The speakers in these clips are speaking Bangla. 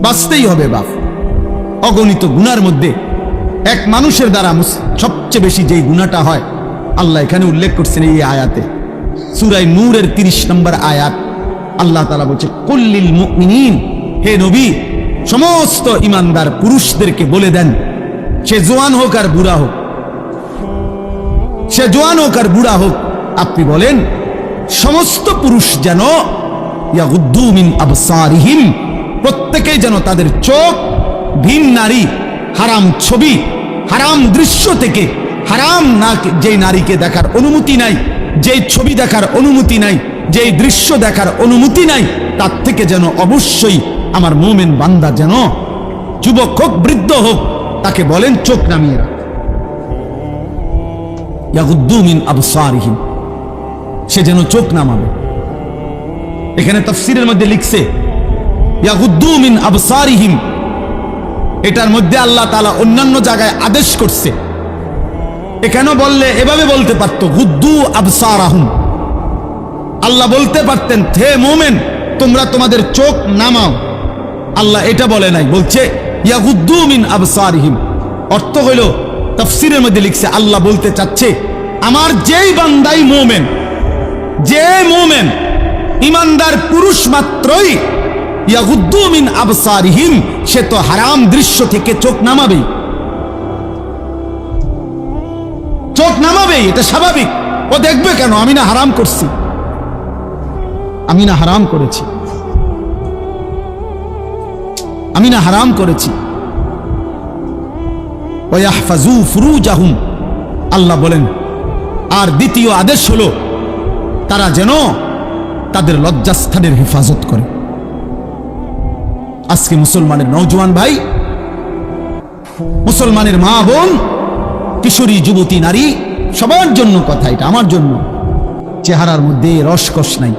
বাঁচতেই হবে বাপ। অগণিত গুনার মধ্যে এক মানুষের দ্বারা সবচেয়ে বেশি যেই গুনাহটা হয় আল্লাহ এখানে উল্লেখ করছেন এই আয়াতে, সূরা নূরের 30 নম্বর আয়াত। আল্লাহ তাআলা বলছে, কুল্লিল মুমিনিন, হে নবী সমস্ত ঈমানদার পুরুষদেরকে বলে দেন, সে জওয়ান হোক আর বুড়া হোক, সে জওয়ান হোক আর বুড়া হোক, আপনি বলেন সমস্ত পুরুষ যেন ইয়াগুদ্দু মিন আবসারিহিম, প্রত্যেকেই যেন তাদের চোখ ভিন নারী, হারাম ছবি, হারাম দৃশ্য থেকে, হারাম না যেই নারীকে দেখার অনুমতি নাই, যেই ছবি দেখার অনুমতি নাই, যেই দৃশ্য দেখার অনুমতি নাই, তার থেকে যেন অবশ্যই আমার মুমিন বান্দা যেন যুবক হোক বৃদ্ধ হোক তাকে বলেন চোখ নামিয়ে রাখ। ইয়াগুদ্দু মিন আবসারিহিম, সে যেন চোখ নামাবে। এখানে তাফসীরের মধ্যে লিখছে ইয়াগুদ্দু মিন আবসারিহিম, এটার মধ্যে আল্লাহ তাআলা অন্যান্য জায়গায় আদেশ করছে। এখানে বললে এভাবে বলতে পারতো গুদ্দু আবসারাহুম, আল্লাহ বলতে পারতেন হে মুমিন তোমরা তোমাদের চোখ নামাও, আল্লাহ এটা বলে নাই, বলছে ইয়াগুদ্দু মিন আবসারিহিম। অর্থ হইল তাফসীরের মধ্যে লিখছে আল্লাহ বলতে চাচ্ছে আমার যেই বান্দাই মুমিন, যে মুমিন ঈমানদার পুরুষ মাত্রই ইয়াগুদ্দু মিন আবসারিহিম, সে তো হারাম দৃশ্য থেকে চোখ নামাবেই, চোখ নামাবেই, এটা স্বাভাবিক। ও দেখবে কেন? আমি না হারাম করছি, আমি না হারাম করেছি, আমি না হারাম করেছি। ওয়াহফাজু ফুরুজাহুম, আল্লাহ বলেন আর দ্বিতীয় আদেশ হলো তারা যেন তাদের লজ্জাস্থানের হেফাজত করে। আজকে মুসলমানের নওজোয়ান ভাই, মুসলমানের মা বোন, কিশোরী যুবতী নারী, সবার জন্য কথা এটা, আমার জন্য, চেহারার মধ্যে রসকস নাই।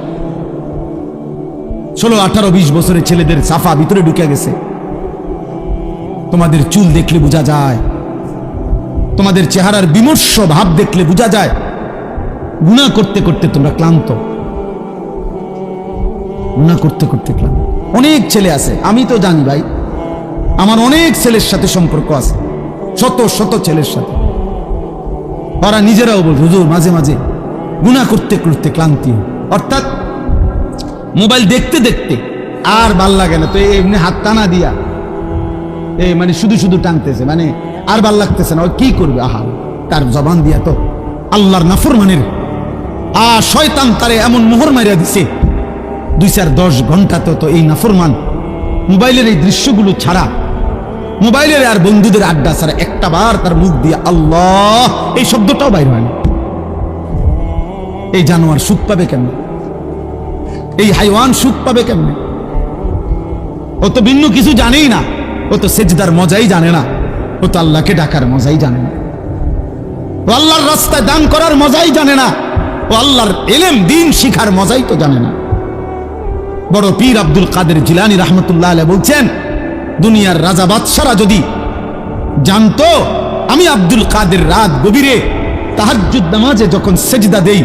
16, 18, 20 বছরের ছেলেদের সাফা ভিতরে ঢুকে গেছে। তোমাদের চুল দেখলে বোঝা যায়, তোমাদের চেহারার বিমর্ষ ভাব দেখলে বোঝা যায় গুনাহ করতে করতে তোমরা ক্লান্ত, গুনাহ করতে করতে ক্লান্ত। অনেক ছেলে আছে, আমি তো জানি ভাই, আমার অনেক ছেলের সাথে সম্পর্ক আছে, শত শত ছেলের সাথে। ওরা নিজেরাও বল হুজুর মাঝে মাঝে গুনাহ করতে করতে ক্লান্তি, অর্থাৎ মোবাইল দেখতে দেখতে আর ভাল লাগে না, তো এমনি হাত টানা দিয়া মানে শুধু শুধু টানতেছে, মানে আর ভাল লাগতেছে না, ও কি করবে? আহা, তার জবান দিয়া তো আল্লাহর নাফরমানের শয়তান তারে এমন মোহর মারিয়া দিছে, 2-4-10 ঘন্টা তো এই নাফরমান মোবাইলের এই দৃশ্যগুলো ছাড়া, মোবাইলের আর বন্ধুদের আড্ডা ছাড়া একটা বার তার মুখ দিয়ে আল্লাহ এই শব্দটাও বাইর হয় না। এই জানোয়ার সুখ পাবে কেমনে? এই হাইওয়ান সুখ পাবে কেমনে? ও তো ভিন্ন কিছু জানেই না, ও তো সেজদার মজাই জানে না, ও তো আল্লাহকে ডাকার মজাই জানে না, ও আল্লাহর রাস্তায় দান করার মজাই জানে না, ও আল্লাহর ইলম দ্বীন শিখার মজাই তো জানে না। বড় পীর আব্দুল কাদের জিলানী রাহমাতুল্লাহ আলাইহি বলছেন, দুনিয়ার রাজা বাদশারা যদি জানতো আমি আব্দুল কাদের রাত গভীরে তাহাজ্জুদ নামাজে যখন সেজদা দেই,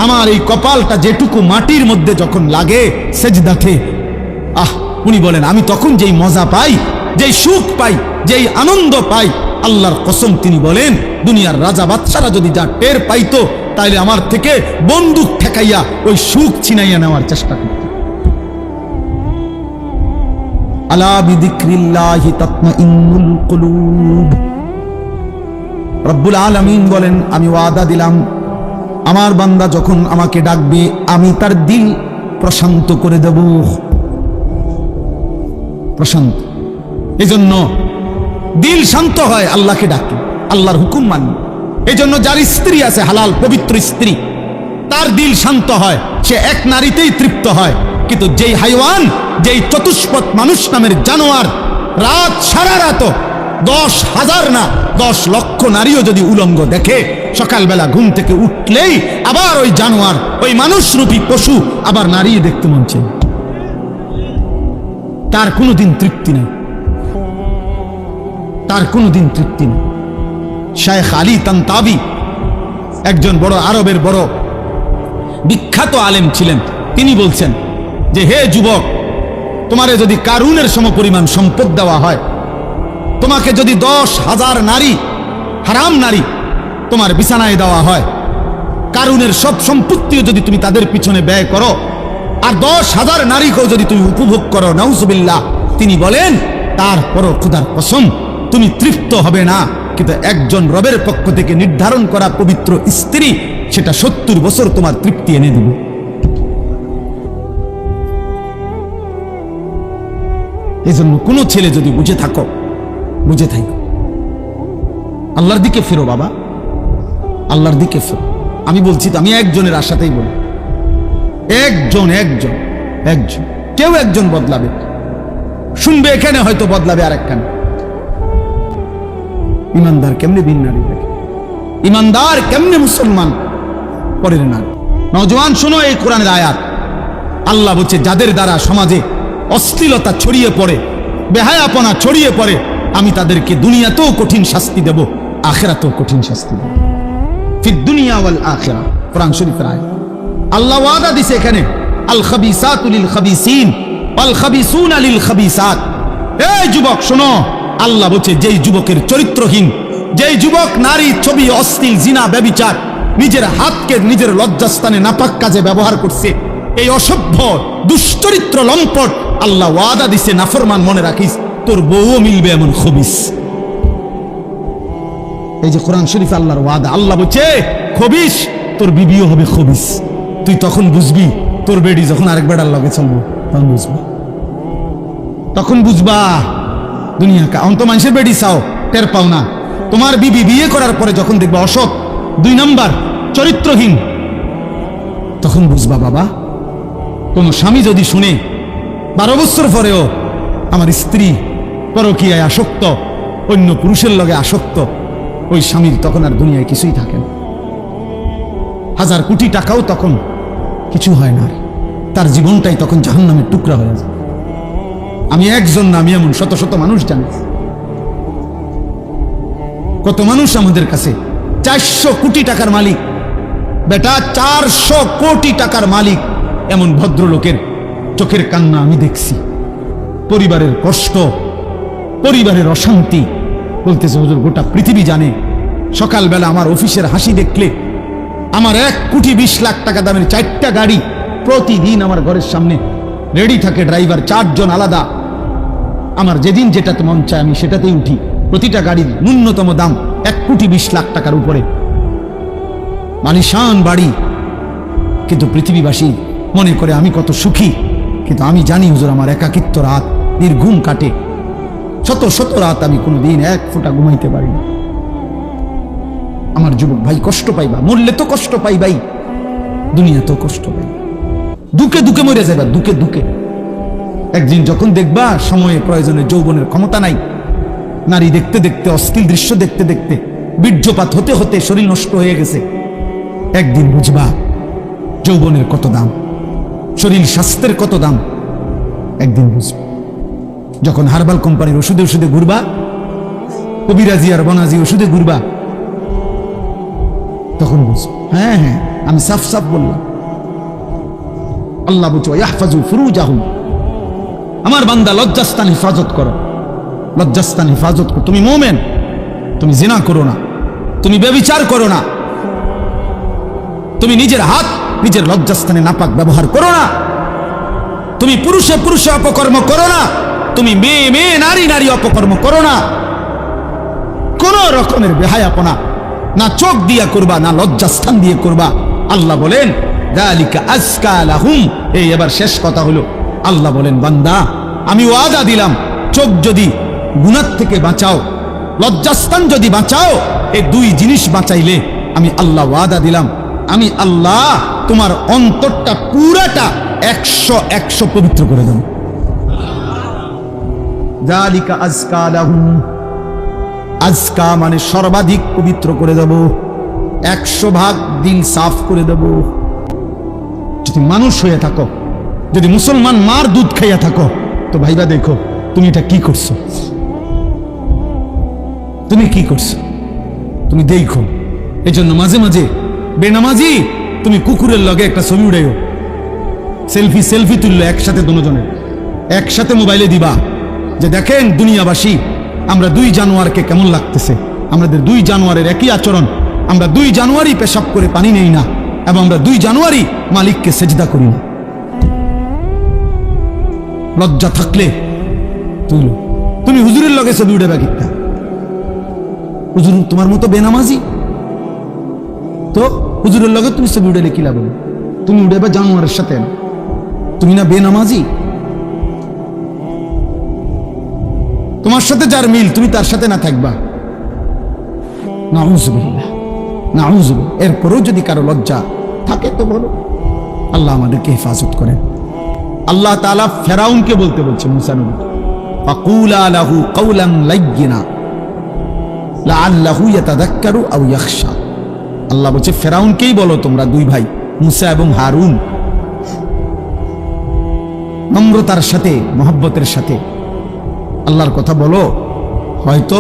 আমার এই কপালটা যেটুকু মাটির মধ্যে যখন লাগে সেজদাতে, উনি বলেন আমি তখন যেই মজা পাই, যেই সুখ পাই, যেই আনন্দ পাই, আল্লাহর কসম তিনি বলেন দুনিয়ার রাজা বাদশারা যদি যা টের পাইতো তাইলে আমার থেকে বন্দুক ঠেকাইয়া ওই সুখ ছিনাইয়া নেওয়ার চেষ্টা করত। আলা বিযিকরিল্লাহি তাতমাইন্নুল কুলুব, রব্বুল আলামিন বলেন আমি ওয়াদা দিলাম আমার বান্দা যখন আমাকে ডাকবে আমি তার দিল প্রশান্ত করে দেব, প্রশান্ত। এজন্য দিল শান্ত হয় আল্লাহকে ডাকে, আল্লাহর হুকুম মানি। এজন্য যার স্ত্রী আছে হালাল পবিত্র স্ত্রী, তার দিল শান্ত হয়, সে এক নারীতেই তৃপ্ত হয়। কিন্তু যেই হাইওয়ান, যেই চতুষ্পদ মানুষ নামের জানোয়ার রাত সারা রাত 10,000 না 10 লক্ষ নারীও যদি উলঙ্গ দেখে, সকালবেলা ঘুম থেকে উঠলেই আবার ওই জানোয়ার, ওই মানুষরূপী পশু আবার নারী দেখতে মন চায়, তার কোনোদিন তৃপ্তি নেই, তার কোনোদিন তৃপ্তি নেই। শায়েখ আলী তানতাবি একজন বড় আরবের বড় বিখ্যাত আলেম ছিলেন, তিনি বলছেন যে হে যুবক, তোমারে যদি কারুনের সমপরিমাণ সম্পদ দেওয়া হয়, তোমাকে যদি 10,000 নারী, হারাম নারী তোমার বিছানায় দেওয়া হয়, কারুনের সব সম্পত্তিও যদি তুমি তাদের পিছনে ব্যয় করো, আর 10,000 নারীকেও যদি তুমি উপভোগ করো, নাউজুবিল্লাহ, তিনি বলেন তারপরও খোদার কসম তুমি তৃপ্ত হবে না। কিন্তু একজন রবের পক্ষ থেকে নির্ধারণ করা পবিত্র স্ত্রী, সেটা 70 বছর তোমার তৃপ্তি এনে দিবে। এই জন্য কোনো ছেলে যদি বুঝে থাকো, বুঝে থাকো, আল্লাহর দিকে ফেরো বাবা, আল্লাহর দিকে ফেরো। আমি বলছি তো, আমি একজনের আশাতেই বলি, একজন কেউ একজন বদলাবে, শুনবে এখানে, হয়তো বদলাবে আরেকখানে। ইমানদার কেমনে বিন নারী দেখে, ইমানদার কেমনে মুসলমান পরের নারী। নওজওয়ান শোনো এই কোরআনের আয়াত, আল্লাহ বলছে যাদের দ্বারা সমাজে অশ্লীলতা ছড়িয়ে পড়ে, বেহায়াপনা ছড়িয়ে পড়ে, আমি তাদেরকে দুনিয়াতেও কঠিন শাস্তি দেব, আখিরাতেও কঠিন শাস্তি দেব। ফিদ দুনিয়া ওয়াল আখিরা, কোরআন শরীফের আয়াত। আল্লাহ ওয়াদা দিছে এখানে, আল খাবিসাতু লিল খাবিসিন ওয়াল খাবিসুনা লিল খাবিসাত। এই যুবক শোনো, আল্লাহ বলছে যেই যুবকের চরিত্রহীন, যেই যুবক নারী ছবি, অশ্লীল, জিনা, ব্যভিচার, নিজের হাতকে নিজের লজ্জাস্থানে নাপাক কাজে ব্যবহার করছে, এই অসভ্য দুশ্চরিত্র লম্পট, আল্লাহ ওয়াদা দিছে নাফরমান, মনে রাখিস তোর বউও মিলবে এমন খবিস। এই যে কোরআন শরীফে আল্লাহর ওয়াদা, আল্লাহ বলছে খবিস, তোর বিবিও হবে খবিস। তুই তখন বুঝবি, তোর বেডি যখন আরেক বেড়ার লগে চলবো, তখন বুঝবা, তখন বুঝবা দুনিয়া কা অন্ত মানুষের বেডি চাও, টের পাও না। তোমার বিবি বিয়ে করার পরে যখন দেখবা অসৎ, 2 নাম্বার, চরিত্রহীন, তখন বুঝবা বাবা, কোন স্বামী যদি শুনে 12 বছর পরেও আমার স্ত্রী পরকীয়ায় আসক্ত, অন্য পুরুষের লগে আসক্ত, ওই স্বামীর তখন আর দুনিয়ায় কিছুই থাকে না, 1000 কোটি টাকাও তখন কিছু হয় না, তার জীবনটাই তখন জাহান্নামের টুকরা হয়ে যায়। আমি একজন না, আমি এমন শত শত মানুষ জানি। কত মানুষ আমাদের কাছে 400 কোটি টাকার মালিক, বেটা 400 কোটি টাকার মালিক, এমন ভদ্রলোকের চোখের কান্না আমি দেখছি, পরিবারের কষ্ট, পরিবারের অশান্তি। বলতেছে হুজুর গোটা পৃথিবী জানে, সকালবেলা আমার অফিসের হাসি দেখলে, আমার 1,20,00,000 টাকা দামের 4টা গাড়ি প্রতিদিন আমার ঘরের সামনে রেডি থাকে, ড্রাইভার 4 জন আলাদা। আমার যেদিন যেটাতে মন চায় আমি সেটাতেই উঠি, প্রতিটা গাড়ির ন্যূনতম দাম 1,20,00,000 টাকার উপরে, মালিশান বাড়ি। কিন্তু পৃথিবীবাসী মনে করে আমি কত সুখী, কিন্তু আমি জানি হুজুর আমার একাকিত্ব রাত নির্ঘুম কাটে, শত শত রাত আমি কোনোদিন 1 ফোঁটা ঘুমাইতে পারি না। আমার যুবক ভাই কষ্ট পাইবা, মরলে তো কষ্ট পাইবাই, দুনিয়াতেও কষ্ট পাই, দুঃখে দুঃখে মরে যাবা, দুঃখে দুঃখে। একদিন যখন দেখবা সময়ে প্রয়োজনে যৌবনের ক্ষমতা নাই, নারী দেখতে দেখতে, অশ্লীল দৃশ্য দেখতে দেখতে, বীর্যপাত হতে হতে শরীর নষ্ট হয়ে গেছে, একদিন বুঝবা যৌবনের কত দাম, শরীর স্বাস্থ্যের কত দাম, একদিন বুঝবা। যখন হার্বাল কোম্পানির ওষুধে ওষুধে ঘুরবা, কবিরাজি আর বনাজি ওষুধে ঘুরবা, তখন বুঝবা। হ্যাঁ হ্যাঁ, আমি সাফ সাফ বললাম। আল্লাহ বলছে ইয়াহফাজু ফুরুজাহুম, আমার বান্দা লজ্জাস্থান হেফাজত করো, লজ্জাস্থান হেফাজত করো। তুমি মুমিন, তুমি জিনা করো না, তুমি ব্যভিচার করো না, তুমি নিজের হাত নিজের লজ্জাস্থানে নাপাক ব্যবহার করো না, তুমি পুরুষে পুরুষে অপকর্ম করো না, তুমি মেয়ে মেয়ে নারী নারী অপকর্ম করো না, কোন রকমের বেহায়াপনা না চোখ দিয়া করবা, না লজ্জাস্থান দিয়ে করবা। আল্লাহ বলেন যালিকা আজকা লাহুম। এই এবার শেষ কথা হলো, আল্লাহ বলেন বান্দা আমি ওয়াদা দিলাম, চোখ যদি গুনাহ থেকে বাঁচাও, লজ্জাস্থান যদি বাঁচাও, এই 2 জিনিস বাঁচাইলে আমি আল্লাহ ওয়াদা দিলাম, আমি আল্লাহ তোমার অন্তরটা পুরাটা 100 পবিত্র করে দেব। যালিকা আজকা লাহুম, আজকা মানে সর্বাধিক পবিত্র করে দেব, 100 ভাগ দিল সাফ করে দেব। যদি মানুষ হয়ে থাকো, যদি মুসলমান মার দুধ খাইয়া থাকো, তো ভাইবা দেখো তুমি এটা কি করছো, তুমি কি করছো, তুমি দেখো। এই জন্য মাঝে মাঝে বেনামাজি তুমি কুকুরের লগে একটা ছবি উড়াইও, সেলফি তুললো একসাথে দুজনের, একসাথে মোবাইলে দিবা যে দেখেন দুনিয়াবাসী, আমরা 2 জানুয়ারকে কেমন লাগতেছে, আমাদের 2 জানুয়ারের একই আচরণ, আমরা 2 জানুয়ারি পেশাব করে পানি নেই না, এবং আমরা 2 জানুয়ারি মালিককে সেজদা করি না। লজ্জা থাকলে তুমি হুজুরের লগে ছবি উঠে কিনা? হুজুর তোমার মতো বেনামাজি, তো হুজুরের লগে তুমি ছবি উঠে কি লাগবে? তুমি উঠে বা জানোয়ারের সাথে, তুমি না বেনামাজি? তোমার সাথে যার মিল তুমি তার সাথে না থাকবা? নাউযুবিল্লাহ, নাউযুবিল্লাহ। এরপরেও যদি কারো লজ্জা থাকে তো বলো। আল্লাহ আমাদেরকে হেফাজত করেন। আল্লাহ তাআলা ফেরাউনকে বলতে বলছে, মুসা নবী, ফাকুলা লাহু কাওলান লাইয়িনা লাআল্লাহু ইয়াতাযাক্কারু আও ইয়াখশা। আল্লাহ বলছে ফেরাউনকেই বলো, তোমরা 2 ভাই মুসা এবং হারুন, নম্রতার সাথে মহব্বতের সাথে আল্লাহর কথা বলো, হয়তো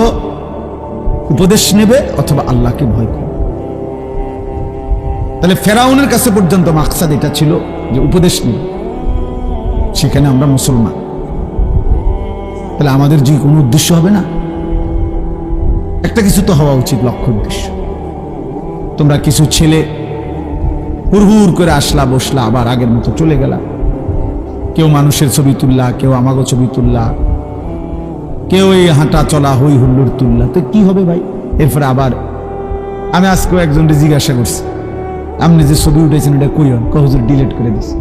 উপদেশ নেবে অথবা আল্লাহকে ভয় করবে। তাহলে ফেরাউনের কাছে পর্যন্ত মাকসাদ এটা ছিল যে উপদেশ নেবে, সেখানে আমরা মুসলমান। তাহলে আমাদের যে কোনো উদ্দেশ্য হবে না, একটা কিছু তো হওয়া উচিত, লক্ষ্য উদ্দেশ্য। তোমরা কিছু ছেলে হুড়হুড় করে আসলা, বসলা, আবার আগের মতো চলে গেলা। কেউ মানুষের ছবি তুললা, কেউ আমাগো ছবি তুললা, কেউ এই হাঁটা চলা হই হুল্লোড় তুললা, তো কি হবে ভাই? এরপরে আবার আমি আজকেও একজনকে জিজ্ঞাসা করছি, আপনি যে ছবি উঠেছেন এটা কই হন? হুজুর ডিলিট করে দিছে।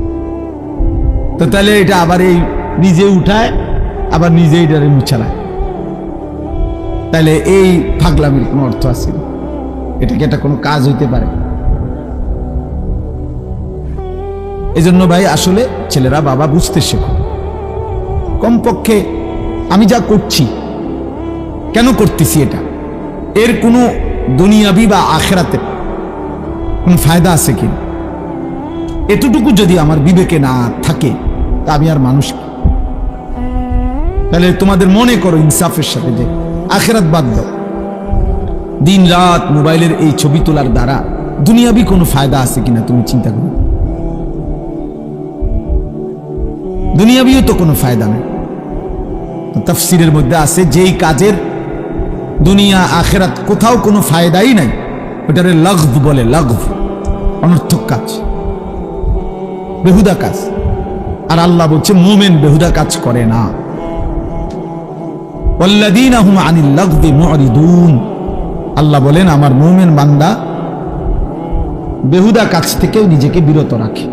তো তাহলে এটা আবার এই নিজে উঠায়, আবার নিজে এটারে মুছালায়, তাহলে এই পাগলামির কোনো অর্থ আছে? এটা কি এটা কোনো কাজ হইতে পারে? এজন্য ভাই আসলে ছেলেরা বাবা বুঝতে শেখো। কমপক্ষে আমি যা করছি কেন করতেছি, এটা এর কোনো দুনিয়াবি বা আখিরাতে কোনো ফায়দা আছে কি? এতটুকু যদি আমার বিবেকে না থাকে তা আমি আর মানুষ কি? তাহলে তোমাদের মনে করো ইনসাফের সাথে যে আখিরাত বাদ দাও, দিন রাত মোবাইলের এই ছবি তোলার দ্বারা দুনিয়াবি কোনো ফায়দা আছে কিনা তুমি চিন্তা করো। দুনিয়াবিও তো কোনো ফায়দা নেই। তাফসীরের মধ্যে আছে যেই কাজের দুনিয়া আখিরাত কোথাও কোনো ফায়দাই নাই, ওটারে লাগভ বলে, লাগভ, অনর্থক কাজ, বেহুদা কাজ। আর আল্লাহ বলছে মুমিন বেহুদা কাজ করে না। ওয়াল্লাযীনা হুম আনিল লাগভি মুরিদুন, আল্লাহ বলেন আমার মুমিন বান্দা বেহুদা কাজ থেকেও নিজেকে বিরত রাখে।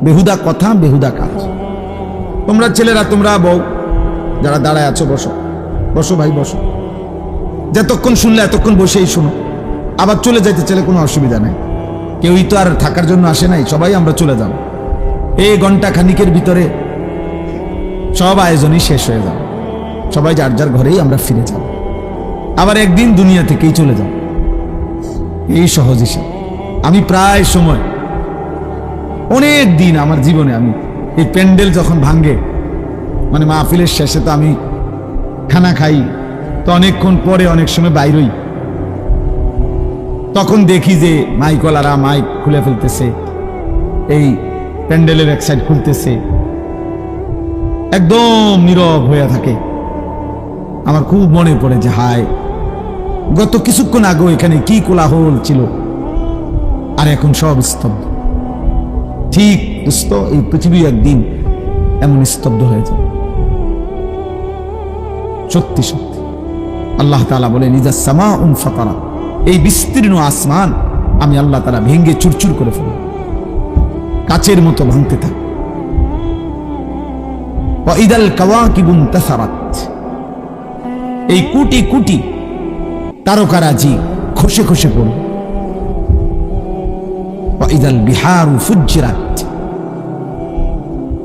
বেহুদা কথা, বেহুদা কাজ। তোমরা ছেলেরা, তোমরা বউ যারা দাঁড়ায় আছো, বসো, বসো ভাই বসো। যতক্ষণ শুনলে এতক্ষণ বসেই শুনো, আবার চলে যাইতে চাইলে কোনো অসুবিধা নেই। কেউই তো আর থাকার জন্য আসে নাই, সবাই আমরা চলে যাব। এই ঘন্টা খানিকের ভিতরে সব আয়োজনই শেষ হয়ে যাবে, সবাই যার যার ঘরেই আমরা ফিরে যাব, আবার একদিন দুনিয়া থেকেই চলে যাব। এই সহজ হিসাব। আমি প্রায় সময় অনেক দিন আমার জীবনে আমি এই প্যান্ডেল যখন ভাঙ্গে, মানে মাহফিলের শেষে তো আমি খানা খাই, তো অনেকক্ষণ পরে অনেক সময় বাইরই, তখন দেখি যে মাইকওয়ালারা মাইক খুলে ফেলতেছে, এই প্যান্ডেলের এক সাইড খুলতেছে, একদম নীরব হয়ে থাকে। আমার খুব মনে পড়ে যে হায়, গত কিছুক্ষণ আগে এখানে কি কোলাহল ছিল, আর এখন সব স্তব্ধ। ঠিক দোস্ত, এই পৃথিবী একদিন এমন স্তব্ধ হয়ে যাবে। সত্যি সত্যি আল্লাহ তাআলা বলেন ইযা সামাউন ফাতারাত, এই বিস্তীর্ণ আসমান আমি আল্লাহ তাআলা ভেঙে চুরচুর করে ফেলব, কাচের মতো ভাঙতে থাকে। ওয়া ইদাল কাওয়াকিবু ইনতাসারাত, এই কোটি কোটি তারকারাজি খসে খসে পড়বে। ওয়া ইদাল বিহারু ফুজ্জিরাত,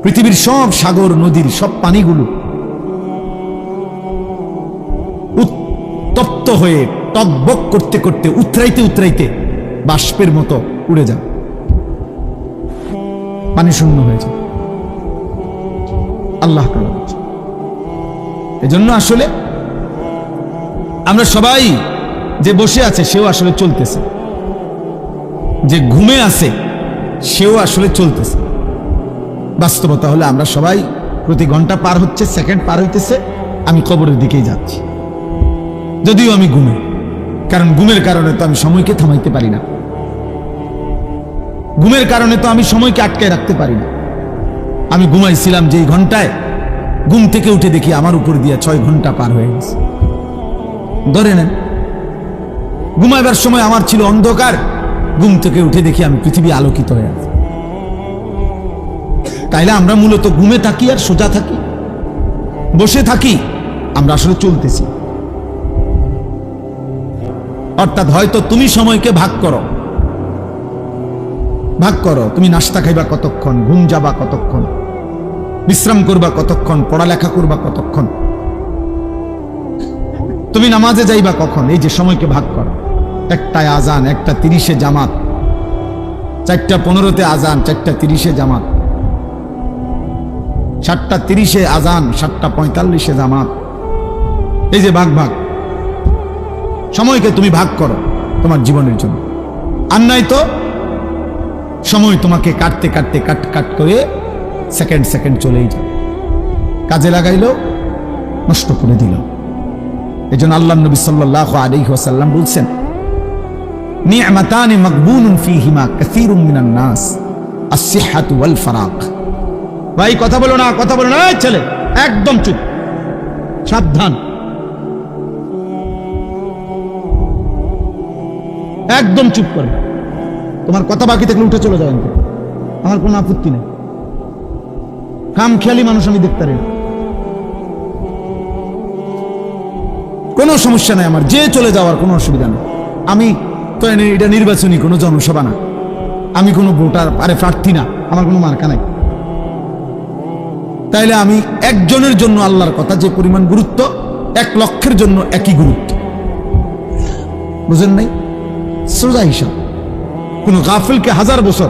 পৃথিবীর সব সাগর নদীর সব পানিগুলো উত্তপ্ত হয়ে টকবক করতে করতে উতরাইতে উতরাইতে বাষ্পের মতো উড়ে যাবে, পানি শূন্য হয়ে যাবে। আল্লাহ তাআলা বলেন। এজন্য আসলে আমরা সবাই, যে বসে আছে সেও আসলে চলতেছে, যে ঘুমে আছে সেও আসলে চলতেছে। বাস্তবতা হলে আমরা সবাই প্রতি ঘন্টা পার হচ্ছে, সেকেন্ড পার হইতেছে, আমি কবরের দিকেই যাচ্ছি, যদিও আমি ঘুমে। কারণ ঘুমের কারণে তো আমি সময়কে থামাইতে পারি না, ঘুমের কারণে তো আমি সময়কে আটকায় রাখতে পারি না। আমি ঘুমাইছিলাম যেই ঘন্টায়, ঘুম থেকে উঠে দেখি আমার উপর দিয়ে 6 ঘন্টা পার হয়ে গেছে। ধরে নেন, ঘুমাইবার সময় আমার ছিল অন্ধকার, ঘুম থেকে উঠে দেখি আমি পৃথিবী আলোকিত হয়ে আছে। তাইলে আমরা মূলত ঘুমে থাকি আর সোজা থাকি, বসে থাকি, আমরা আসলে চলতেছি। অর্থাৎ হয়তো তুমি সময়কে ভাগ করো, তুমি নাস্তা খাইবা কতক্ষণ, ঘুম যাবা কতক্ষণ, বিশ্রাম করবা কতক্ষণ, পড়ালেখা করবা কতক্ষণ, তুমি নামাজে যাইবা কখন, এই যে সময়কে ভাগ করো। 1টায় আজান, 1:30 জামাত, 4:15 আজান, 4:30 জামাত, 7:30 আজান, 7:45 জামাত। এই যে ভাগ, সময়কে তুমি ভাগ করো তোমার জীবনের জন্য। আর নাই তো সময় তোমাকে কাটতে কাটতে কাট করে সেকেন্ড চলেই যায়, কাজে লাগাইলো, নষ্ট করে দিল। এই জন্য আল্লাহ নবী সাল্লাল্লাহু আলাইহি ওয়াসাল্লাম বলছেন, নি'মাতানি মাগবুনুন ফীহিমা কাসীরুম মিনান নাস, আস-সিহহাতু ওয়াল ফারাগ। ভাই কথা বলো না, এই ছেলে একদম চুপ, সাবধান, একদম চুপ করো। তোমার কথা বাকি থাকলে উঠে চলে যাবেন, আমার কোনো আপত্তি নেই। খামখেয়ালি মানুষ আমি দেখতে পারি না, কোনো সমস্যা নাই আমার, যে চলে যাওয়ার কোনো অসুবিধা নেই। আমি তো এটা নির্বাচনী কোনো জনসভা না, আমি কোনো ভোটার প্রার্থী না, আমার কোনো মার্কা নাই। তাইলে আমি একজনের জন্য আল্লাহর কথা যে পরিমাণ গুরুত্ব, 1 লক্ষের জন্য একই গুরুত্ব, বুঝেন নাই? সোজা হিসাব। কোন গাফিলকে 1000 বছর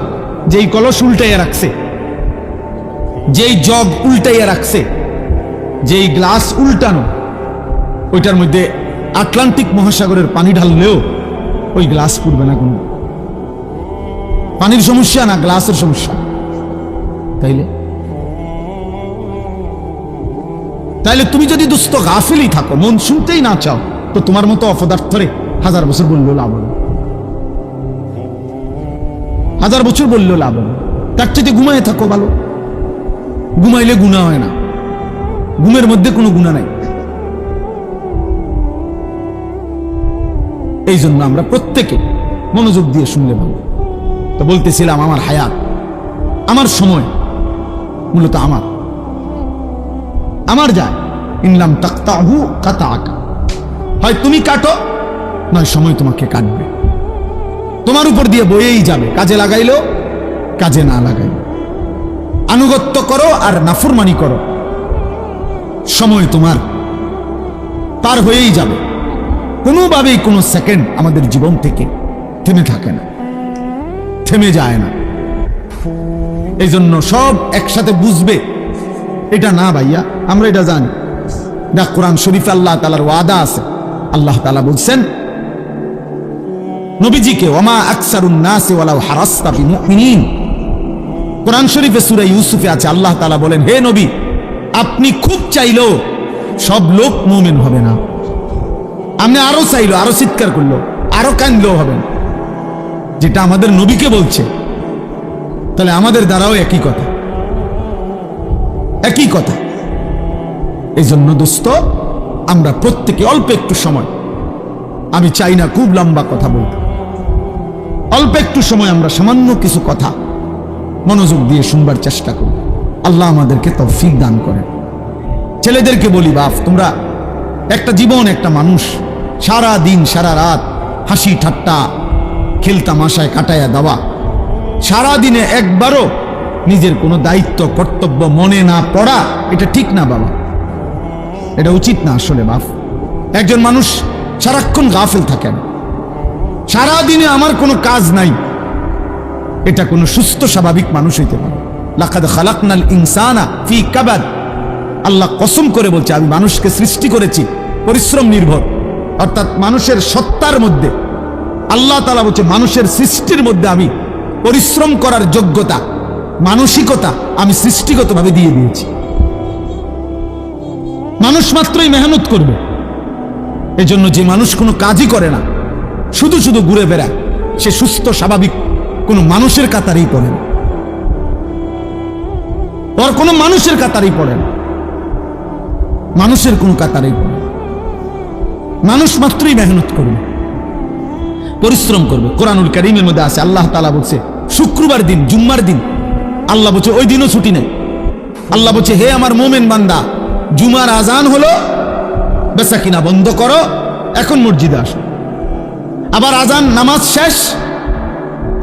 যেই কলস উল্টাইয়া রাখছে, যেই জগ উল্টাইয়া রাখছে, যেই গ্লাস উল্টানো, ওইটার মধ্যে আটলান্টিক মহাসাগরের পানি ঢাললেও ওই গ্লাস পুড়বে না। কোনো পানির সমস্যা না, গ্লাসের সমস্যা। তাইলে তুমি যদি দুস্থ গাফিলই থাকো, মন শুনতেই না চাও, তো তোমার মতো অপদার্থরে 1000 বছর বললেও লাভ হবে, 1000 বছর বললেও লাভ হবে। তার চেয়ে ঘুমায় থাকো ভালো, ঘুমাইলে গুনাহ হয় না, ঘুমের মধ্যে কোনো গুনাহ নাই। এই জন্য আমরা প্রত্যেকে মনোযোগ দিয়ে শুনলে ভালো। তো বলতেছিলাম, আমার হায়াত, আমার সময় মূলত আমার যায়। ইনলাম তাকতাহু কাতাআকা, হয় তুমি কাটো, নয় সময় তোমাকে কাটবে, তোমার উপর দিয়ে বয়েই যাবে। কাজে লাগাইলো, কাজে না লাগাইলো, আনুগত্য করো আর নাফরমানি করো, সময় তোমার পার হয়েই যাবে। কোনোভাবেই কোনো সেকেন্ড আমাদের জীবন থেকে থেমে থাকে না, থেমে যায় না। এই জন্য সব একসাথে বুঝবে এটা না ভাইয়া, আমরা এটা জানি। কোরআন শরীফে আল্লাহ তাআলার ওয়াদা আছে। আল্লাহ তাআলা বলছেন নবীজিকে, ওয়ামা আকসারুন নাসি ওয়ালাউ হারাসতা বিমুমিনিন। কোরআন শরীফে সূরা ইউসুফে আছে, আল্লাহ তাআলা বলেন, হে নবী, আপনি খুব চাইলেও সব লোক মুমিন হবে না। আপনি আরো চাইলো, আরো চিৎকার করলো, আরো কাঁদলেও হবে না। যেটা আমাদের নবীকে বলছে, তাহলে আমাদের দ্বারাও একই কথা। এই জন্য দোস্ত, আমরা প্রত্যেকে অল্প একটু সময়, আমি চাই না খুব লম্বা কথা বলতে, অল্প একটু সময় আমরা সামান্য কিছু কথা মনোযোগ দিয়ে শুনবার চেষ্টা করি। আল্লাহ আমাদেরকে তৌফিক দান করেন। ছেলেদেরকে বলি, বাপ, তোমরা একটা জীবন, একটা মানুষ, সারা দিন সারা রাত হাসি ঠাট্টা খেলতামাশায় কাটায়া দেওয়া, সারা দিনে একবারও নিজের কোনো দায়িত্ব কর্তব্য মনে না পড়া, এটা ঠিক না বাবা, এটা উচিত না আসলে। বাপ, একজন মানুষ সারাক্ষণ গাফিল থাকেন, সারা দিনে আমার কোনো কাজ নাই, এটা কোনো সুস্থ স্বাভাবিক মানুষ হইতে পারে। লাকাদ খালাকনাল ইনসানা ফি কাবাদ, আল্লাহ কসম করে বলছে, আমি মানুষকে সৃষ্টি করেছি পরিশ্রম নির্ভর। অর্থাৎ মানুষের সত্তার মধ্যে আল্লাহ তাআলা বলছে, মানুষের সৃষ্টির মধ্যে আমি পরিশ্রম করার যোগ্যতা, মানসিকতা আমি সৃষ্টিগতভাবে দিয়ে দিয়েছি। মানুষ মাত্রই মেহনত করবে। এজন্য যে মানুষ কোনো কাজই করে না, শুধু শুধু ঘুরে বেড়ায়, সে সুস্থ স্বাভাবিক কোনো মানুষের কাতারেই পড়ে না। ওর কোনো মানুষের কাতারেই পড়ে না, মানুষের কোনো কাতারেই পড়ে না। মানুষ মাত্রই মেহনত করবে, পরিশ্রম করবে। কোরআনুল কারীমের মধ্যে আছে, আল্লাহ তাআলা বলছে শুক্রবার দিন, জুম্মার দিন, আল্লাহ বলছে ওই দিনও ছুটি নেই। আল্লাহ বলছে হে আমার মোমেন বান্দা, জুমার আজান হলো, বেচা কিনা বন্ধ করো, এখন মসজিদে আসো। আবার আজান, নামাজ শেষ,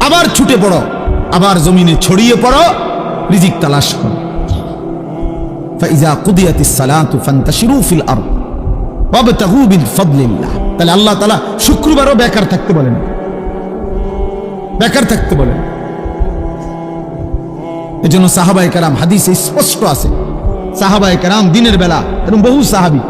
আবার ছুটে পড়ো, আবার জমিনে ছড়িয়ে পড়ো, রিজিক তালাশ করো। ফাইজা কুদিয়াতিস সালাতু ফান্তাশিরু ফিল আরদ ওয়াবতাগু মিন ফাদলিল্লাহ। তাহলে আল্লাহ তাআলা শুক্রবারও বেকার থাকতে বলেন, বেকার থাকতে বলেন। এজন্য সাহাবায়ে কেরাম, হাদিসে স্পষ্ট আছে, সাহাবায়ে কেরাম দিনের বেলা, এরকম বহু সাহাবী